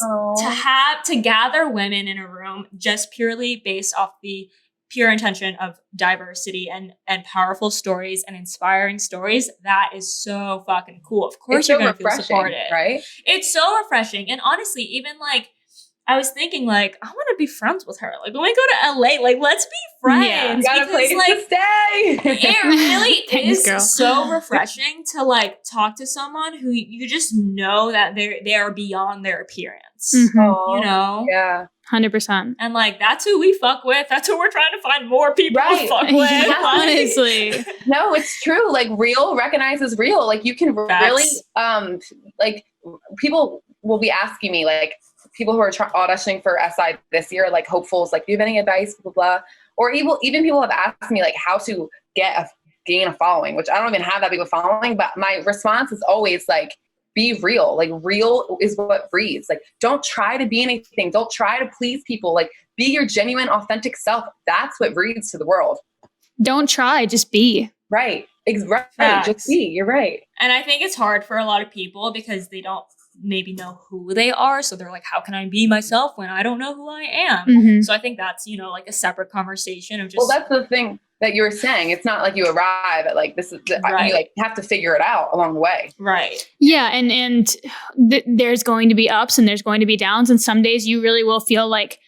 to gather women in a room just purely based off the pure intention of diversity and powerful stories and inspiring stories. That is so fucking cool. Of course, you're going to feel supported, right? It's so refreshing. And honestly, even like, I was thinking like, I want to be friends with her. Like when we go to LA, like let's be friends. Yeah, you got a place to stay. It really is so refreshing to like talk to someone who you just know that they are beyond their appearance. You know? Yeah. 100%. And like, that's who we fuck with. That's who we're trying to find more people to fuck with. Yeah, honestly. No, it's true. Like real recognizes real. Like you can really, like people will be asking me like, people who are auditioning for SI this year, like hopefuls, like, do you have any advice, blah, blah, blah. Or even people have asked me like how to gain a following, which I don't even have that big of a following, but my response is always like, be real. Like real is what breathes. Like don't try to be anything. Don't try to please people. Like be your genuine, authentic self. That's what breathes to the world. Don't try, just be. Right. Right. Just be. You're right. And I think it's hard for a lot of people because they don't maybe know who they are. So they're like, how can I be myself when I don't know who I am? So I think that's, you know, like a separate conversation of just. Well, that's the thing that you were saying. It's not like you arrive at like, this is, you like have to figure it out along the way. Right. Yeah. And there's going to be ups and there's going to be downs. And some days you really will feel like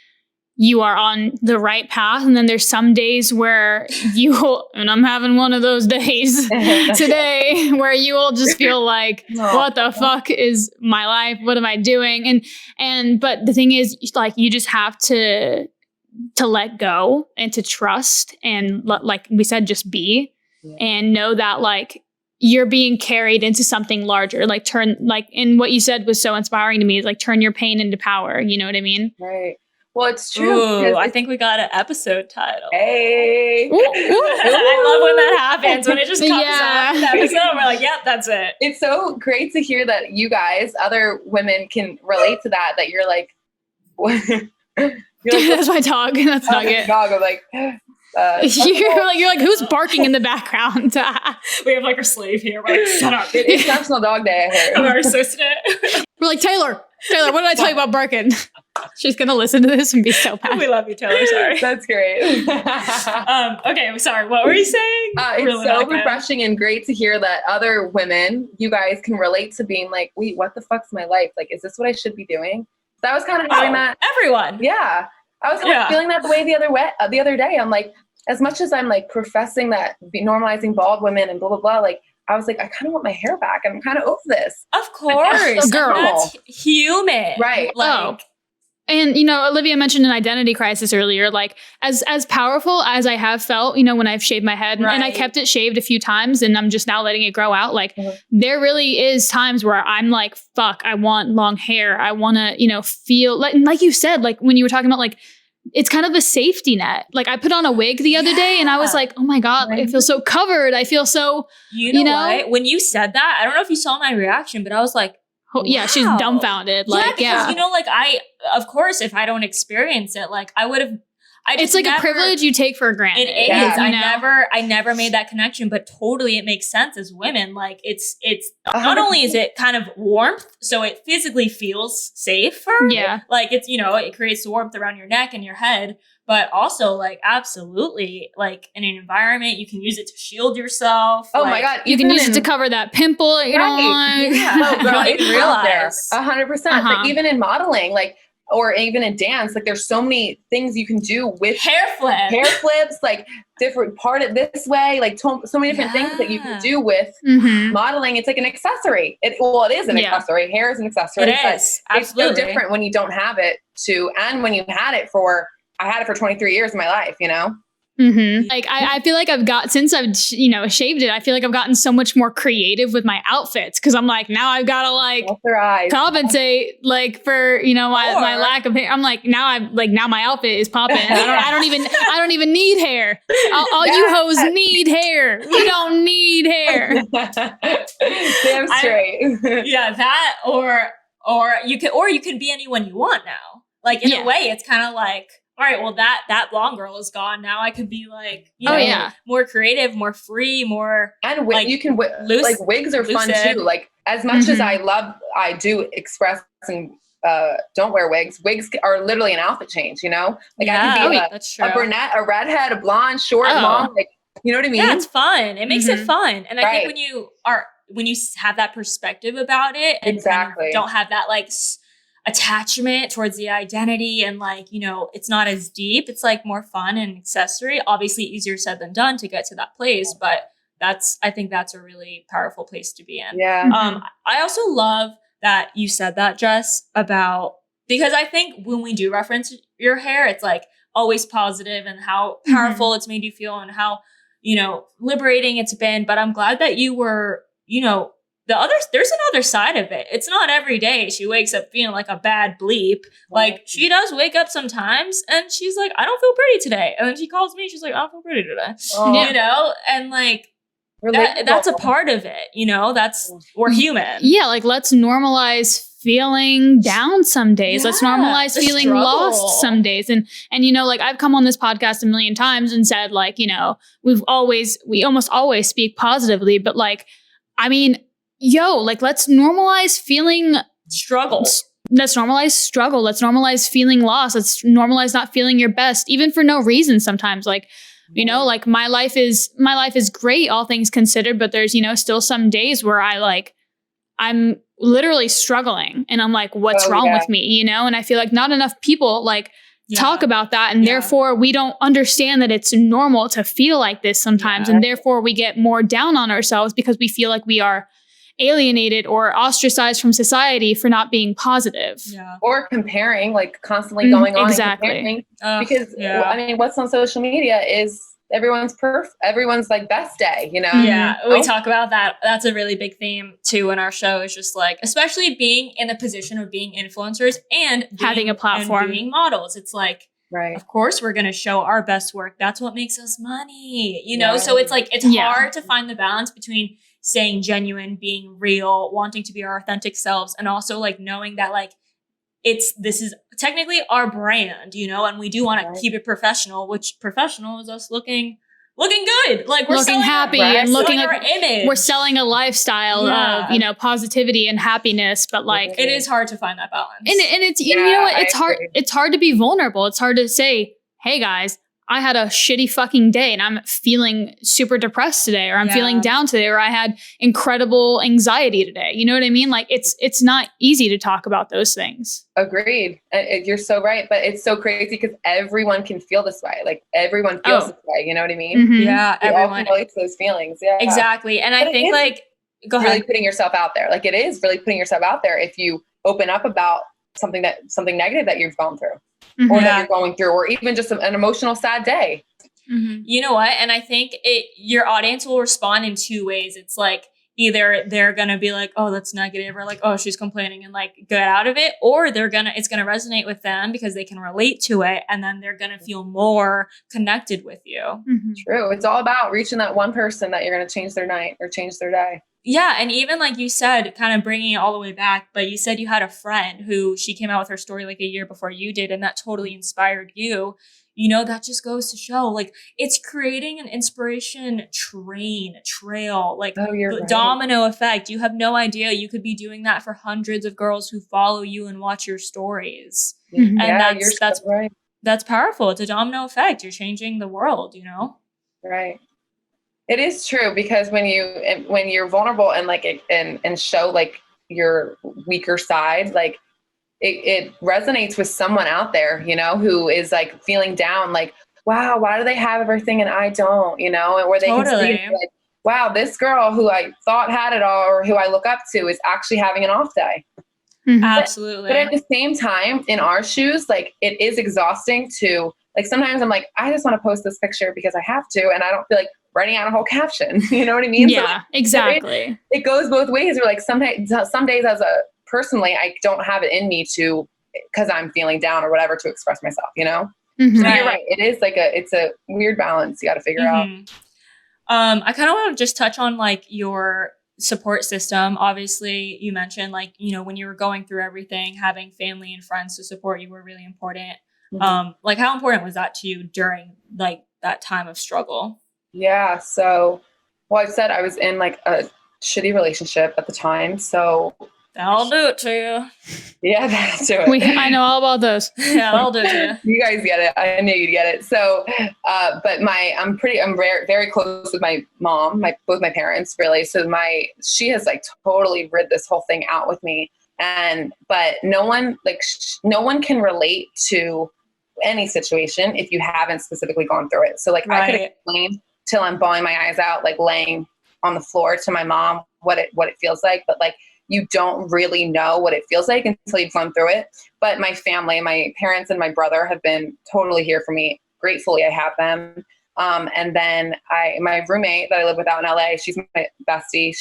you are on the right path. And then there's some days where and I'm having one of those days today where you will just feel like, what the fuck is my life? What am I doing? But the thing is like, you just have to let go and to trust. And like we said, just be and know that like you're being carried into something larger, like and what you said was so inspiring to me is like, turn your pain into power. You know what I mean? Right. Well, it's true. Ooh, I think we got an episode title. Hey. I love when that happens, when it just comes out the episode. We're like, yep, that's it. It's so great to hear that you guys, other women can relate to that you're like, that's my dog. That's Nugget. Dog. I'm like, you're like, who's barking in the background? We have like our slave here. We're like, shut up. It's National Dog Day. I heard. Our assistant. We're like, Taylor, what did I tell you about barking? She's gonna listen to this and be so mad. We love you, Taylor. Sorry. That's great. Okay, I'm sorry. What were you saying? It's really so refreshing and great to hear that other women, you guys can relate to being like, wait, what the fuck's my life? Like, is this what I should be doing? So I was kind of having that. Everyone. Yeah. I was kind of feeling that the other day. I'm like, as much as I'm like professing that normalizing bald women and blah, blah, blah, like, I was like, I kind of want my hair back. I'm kind of over this. Of course. Girl. That's human. Right. Like, and, you know, Olivia mentioned an identity crisis earlier, like as powerful as I have felt, you know, when I've shaved my head and I kept it shaved a few times and I'm just now letting it grow out. Like there really is times where I'm like, fuck, I want long hair. I want to, you know, feel like you said, like when you were talking about like, it's kind of a safety net. Like I put on a wig the other day and I was like, oh my God, I feel so covered. I feel so, you know what? When you said that, I don't know if you saw my reaction, but I was like, wow. Yeah, she's dumbfounded. Like, because, you know, like of course, if I don't experience it, like I would have, it's like a privilege you take for granted. It is. I never made that connection, but totally it makes sense as women. Like it's not only is it kind of warmth, so it physically feels safer. Yeah. Like it's, you know, it creates warmth around your neck and your head, but also like absolutely like in an environment, you can use it to shield yourself. Oh my God. You can use it to cover that pimple. You don't want. Yeah. No, girl, it's realize 100%. But even in modeling, like, or even in dance, like there's so many things you can do with hair flips, like different part it this way, like so many different things that you can do with modeling. It's like an accessory. It is an accessory. Hair is an accessory. It is. It's so different when you don't have it and when you had it I had it for 23 years of my life, you know? Like I feel like since I've shaved it, I feel like I've gotten so much more creative with my outfits, because I'm like, now I've got to like compensate like for my lack of hair. I'm like, now my outfit is popping. I don't even need hair. All you hoes need hair. We don't need hair. Damn straight. That or you could be anyone you want now. Like in a way, it's kind of like, all right, well, that blonde girl is gone. Now I could be like, more creative, more free, more. And you can, loose, like wigs are lucid. Fun too. Like as much as I do express and don't wear wigs. Wigs are literally an outfit change, you know? Like I can be a brunette, a redhead, a blonde, short, long, like, you know what I mean? Yeah, it's fun. It makes it fun. And I think when you have that perspective about it and exactly don't have that like attachment towards the identity and like, it's not as deep. It's like more fun and accessory. Obviously easier said than done to get to that place, but I think that's a really powerful place to be in. Yeah. I also love that you said that, Jess, because I think when we do reference your hair, it's like always positive and how powerful it's made you feel and how, liberating it's been. But I'm glad that you were, there's another side of it. It's not every day she wakes up feeling like a bad bleep. Like she does wake up sometimes and she's like, I don't feel pretty today. And then she calls me, she's like, I don't feel pretty today. And like that's a part of it, we're human. Yeah. Like let's normalize feeling down some days. Let's normalize feeling lost some days. And like I've come on this podcast a million times and said like, we almost always speak positively, but like, I mean, like let's normalize feeling struggle. Let's normalize struggle. Let's normalize feeling lost. Let's normalize not feeling your best, even for no reason sometimes. Like, like my life is great, all things considered, but there's, still some days where I'm literally struggling and I'm like, what's wrong with me? And I feel like not enough people like talk about that. And therefore we don't understand that it's normal to feel like this sometimes. And therefore we get more down on ourselves because we feel like we are alienated or ostracized from society for not being positive. Or comparing, like constantly going on exactly. And because I mean, what's on social media is everyone's like best day, we talk about that. That's a really big theme too in our show, is just like, especially being in the position of being influencers and having a platform and being models. It's like, of course we're going to show our best work. That's what makes us money, so it's like, it's hard to find the balance between staying genuine, being real, wanting to be our authentic selves, and also like knowing that like this is technically our brand, and we do want to keep it professional, which professional is us looking good, like we're looking happy and looking our image. We're selling a lifestyle of positivity and happiness, but like it is hard to find that balance. And it's it's hard. It's hard to be vulnerable. It's hard to say, hey guys, I had a shitty fucking day and I'm feeling super depressed today, or I'm feeling down today, or I had incredible anxiety today. You know what I mean? Like it's not easy to talk about those things. Agreed. You're so right. But it's so crazy because everyone can feel this way. Like everyone feels this way. You know what I mean? Yeah. Everyone relates to those feelings. Yeah, exactly. And I think like, go ahead. Really putting yourself out there. Like it is really putting yourself out there if you open up about something negative that you've gone through. Or that you're going through, or even just an emotional sad day. You know what? And I think your audience will respond in two ways. It's like either they're going to be like, oh, that's negative, or like, oh, she's complaining, and like get out of it. Or it's going to resonate with them because they can relate to it. And then they're going to feel more connected with you. True. It's all about reaching that one person that you're going to change their night or change their day. Yeah. And even like you said, kind of bringing it all the way back, but you said you had a friend who she came out with her story like a year before you did, and that totally inspired you. That just goes to show like it's creating an inspiration trail, like the domino effect. You have no idea. You could be doing that for hundreds of girls who follow you and watch your stories. And that's powerful. It's a domino effect. You're changing the world, Right. It is true, because when you're vulnerable and like and show like your weaker side, like it resonates with someone out there, you know, who is like feeling down, like, wow, why do they have everything and I don't, you know, and where they can see it, like, wow, this girl who I thought had it all or who I look up to is actually having an off day. Absolutely. But at the same time, in our shoes, like it is exhausting to like, sometimes I'm like, I just want to post this picture because I have to, and I don't feel like writing out a whole caption. You know what I mean? Yeah, so like, exactly. It goes both ways. Or like some days personally, I don't have it in me to, cause I'm feeling down or whatever, to express myself, you know? So you're right. It is like it's a weird balance you got to figure out. I kind of want to just touch on like your support system. Obviously, you mentioned like, you know, when you were going through everything, having family and friends to support you were really important. Like how important was that to you during like that time of struggle? Yeah. So, well, I said I was in like a shitty relationship at the time. So I'll do it to you. Yeah, that's it. I know all about those. Yeah, I'll do it to you. You guys get it. I knew you'd get it. So, but I'm very close with my mom, both my parents really. So she has like totally rid this whole thing out with me. But no one can relate to any situation if you haven't specifically gone through it. So like I could explain till I'm bawling my eyes out, like laying on the floor to my mom, what it feels like. But like, you don't really know what it feels like until you've gone through it. But my family, my parents and my brother have been totally here for me. Gratefully, I have them. And then my roommate that I live with out in LA, she's my bestie.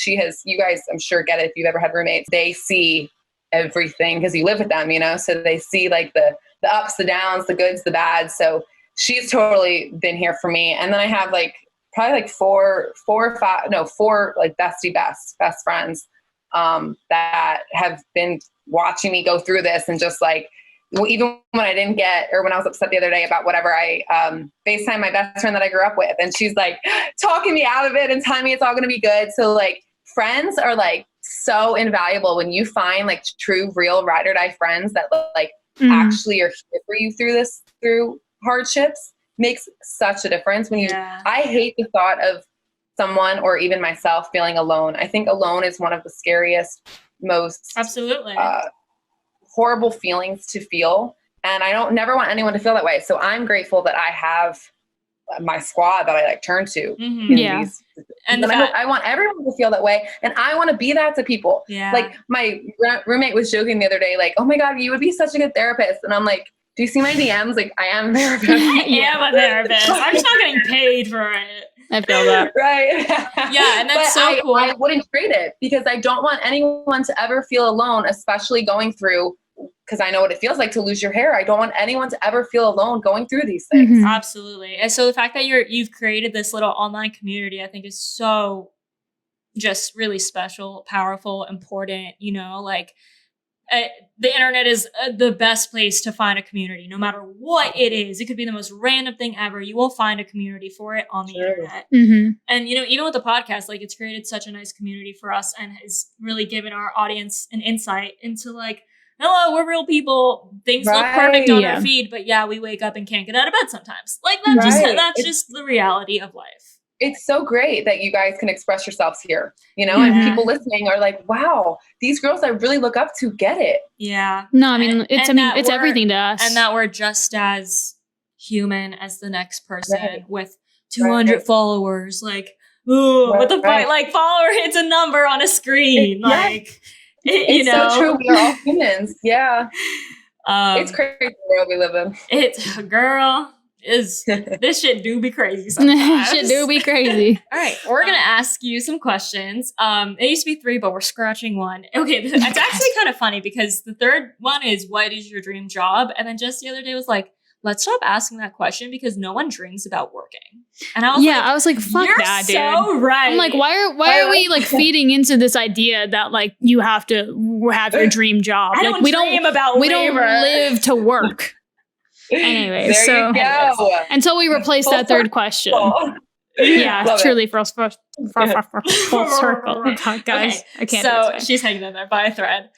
You guys, I'm sure, get it if you've ever had roommates. They see everything because you live with them, you know? So they see like the ups, the downs, the goods, the bads. So she's totally been here for me. And then I have like probably like four like best friends that have been watching me go through this, and just like, even when I didn't get, or when I was upset the other day about whatever, I FaceTime my best friend that I grew up with, and she's like talking me out of it and telling me it's all going to be good. So like, friends are like so invaluable when you find like true, real ride or die friends that like actually are here for you through hardships. Makes such a difference when I hate the thought of someone or even myself feeling alone. I think alone is one of the scariest, most absolutely horrible feelings to feel. And I never want anyone to feel that way. So I'm grateful that I have my squad that I like turn to. And I want everyone to feel that way. And I want to be that to people. Like my roommate was joking the other day, like, oh my God, you would be such a good therapist. And I'm like, do you see my DMs? Like, I am a therapist. I'm a therapist. I'm just not getting paid for it. I feel that. Right. Yeah. And that's so cool. I wouldn't trade it because I don't want anyone to ever feel alone, especially going through, because I know what it feels like to lose your hair. I don't want anyone to ever feel alone going through these things. Absolutely. And so the fact that you've created this little online community, I think is so just really special, powerful, important, you know, like the internet is the best place to find a community, no matter what it is. It could be the most random thing ever. You will find a community for it on the internet. And, you know, even with the podcast, like it's created such a nice community for us and has really given our audience an insight into like, hello, we're real people. Things look perfect on our feed, but we wake up and can't get out of bed sometimes. Like that's just the reality of life. It's so great that you guys can express yourselves here, you know, and people listening are like, wow, these girls I really look up to get it. Yeah. No, I mean, it's everything to us. And that we're just as human as the next person with 200 followers. Like, ooh, what the fuck? Like, follower hits a number on a screen. Like, it's so true. We are all humans. Yeah. It's crazy the world we live in. It's girl. This shit do be crazy sometimes. Shit do be crazy. All right, we're gonna ask you some questions. It used to be 3, but we're scratching 1. Okay, it's actually kind of funny because the third one is what is your dream job? And then just the other day was like, let's stop asking that question because no one dreams about working. And I was like, fuck you're that, dude. So right. I'm like, why are we like feeding into this idea that like you have to have your dream job? I like we don't live to work. Anyway, until we replace that third question. Truly full circle. Oh, guys, I can't. So she's hanging in there by a thread.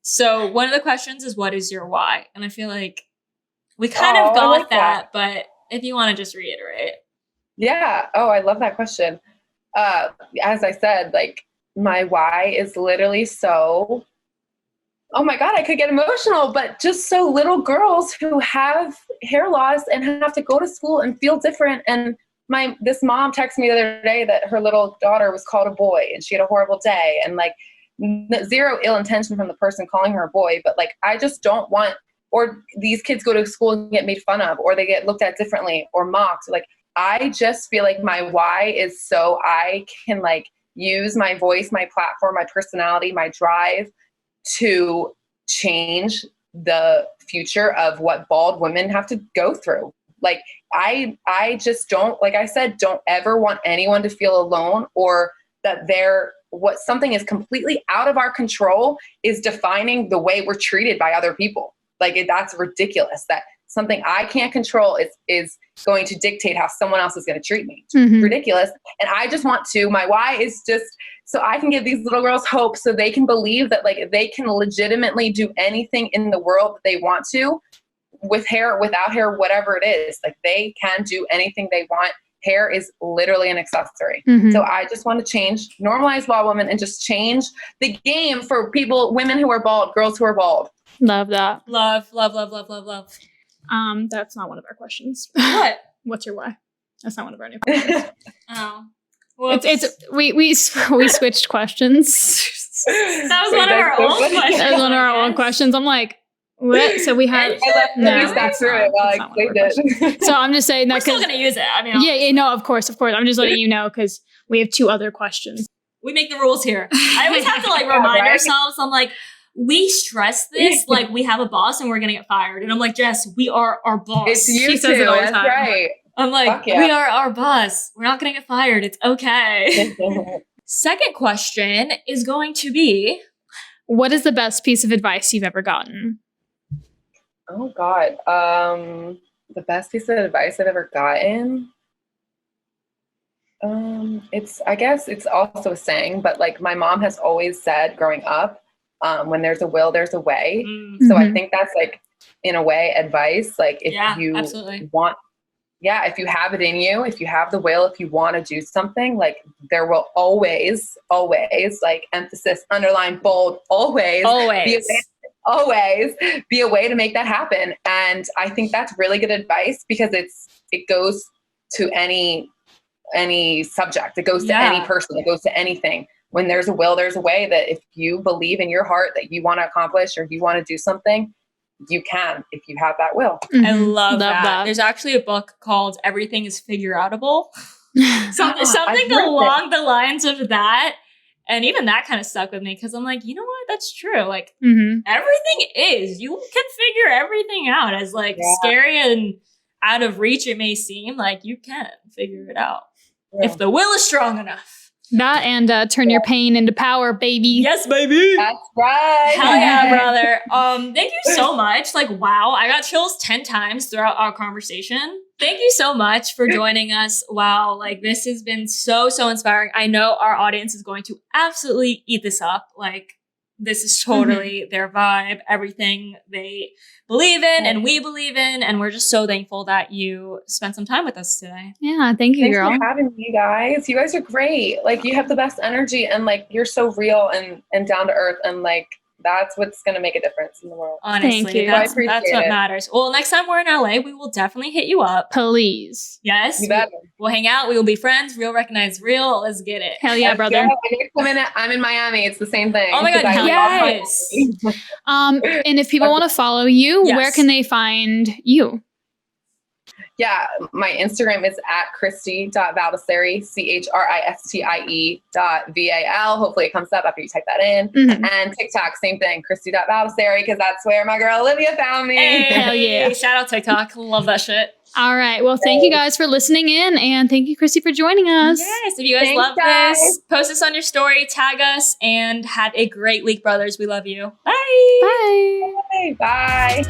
So one of the questions is, what is your why? And I feel like we kind of got that, but if you want to just reiterate. Yeah. Oh, I love that question. As I said, like my why is literally so oh my God, I could get emotional, but just so little girls who have hair loss and have to go to school and feel different. And this mom texted me the other day that her little daughter was called a boy and she had a horrible day, and like zero ill intention from the person calling her a boy. But like, I just don't want, or these kids go to school and get made fun of, or they get looked at differently or mocked. Like, I just feel like my why is so I can like use my voice, my platform, my personality, my drive to change the future of what bald women have to go through. Like, I just don't, like I said, don't ever want anyone to feel alone, or that what something is completely out of our control is defining the way we're treated by other people. Like, that's ridiculous. That something I can't control is going to dictate how someone else is going to treat me. It's ridiculous. And I just want to, my why is just so I can give these little girls hope, so they can believe that like they can legitimately do anything in the world that they want to, with hair, without hair, whatever it is. Like, they can do anything they want. Hair is literally an accessory. So I just want to normalize bald women and just change the game for women who are bald, girls who are bald. Love that. Love. That's not one of our questions. What? What's your why? That's not one of our new questions. Oh. Well, we switched questions. That was one of our old questions. That was one of our old questions. I'm like, what? So we had. I sat through it while I explained it. So I'm just saying that we're still gonna use it. I mean, yeah, no, of course. I'm just letting you know because we have 2 other questions. We make the rules here. I always have to like remind ourselves. I'm like, we stress this like we have a boss and we're gonna get fired, and I'm like, Jess, we are our boss. It's you she says it all the time. That's right. I'm like, we are our boss. We're not gonna get fired. It's okay. Second question is going to be, what is the best piece of advice you've ever gotten? Oh God. The best piece of advice I've ever gotten. I guess it's also a saying, but like my mom has always said growing up, when there's a will, there's a way. So I think that's like, in a way, advice. Like, if you absolutely want, if you have it in you, if you have the will, if you want to do something, like there will always, like emphasis, underline, bold, always be a way to make that happen. And I think that's really good advice, because it goes to any subject. It goes to any person. It goes to anything. When there's a will, there's a way. That if you believe in your heart that you want to accomplish or you want to do something, you can, if you have that will. I love that. There's actually a book called Everything is Figure-outable. Something along the lines of that. And even that kind of stuck with me, because I'm like, you know what? That's true. Like, everything is. You can figure everything out. As like scary and out of reach it may seem, like you can figure it out. If the will is strong enough. That and turn your pain into power, baby. Yes, baby. That's right. Hell yeah, brother. Thank you so much. Like, wow, I got chills 10 times throughout our conversation. Thank you so much for joining us. Wow, like this has been so inspiring. I know our audience is going to absolutely eat this up. Like, this is totally their vibe, everything they believe in and we believe in. And we're just so thankful that you spent some time with us today. Yeah, thank you, girl. Thanks for having me, guys. You guys are great. Like, you have the best energy, and like, you're so real and down to earth, and like, that's what's going to make a difference in the world. Honestly, thank you. That's what matters. Well, next time we're in LA, we will definitely hit you up. Please. Yes. You better. We'll hang out. We will be friends. Real recognize real. Let's get it. Hell yeah, brother. I'm in Miami. It's the same thing. Oh my God. Yes. And if people want to follow you, where can they find you? Yeah, my Instagram is at Christie.Valdiserri, CHRISTIE.VAL. Hopefully it comes up after you type that in. And TikTok, same thing, Christie.Valdiserri, because that's where my girl Olivia found me. Hey, hell yeah. Shout out TikTok. Love that shit. All right. Well, thank you guys for listening in, and thank you, Christie, for joining us. Yes. If you guys love this, post this on your story, tag us, and have a great week, brothers. We love you. Bye. Bye. Bye.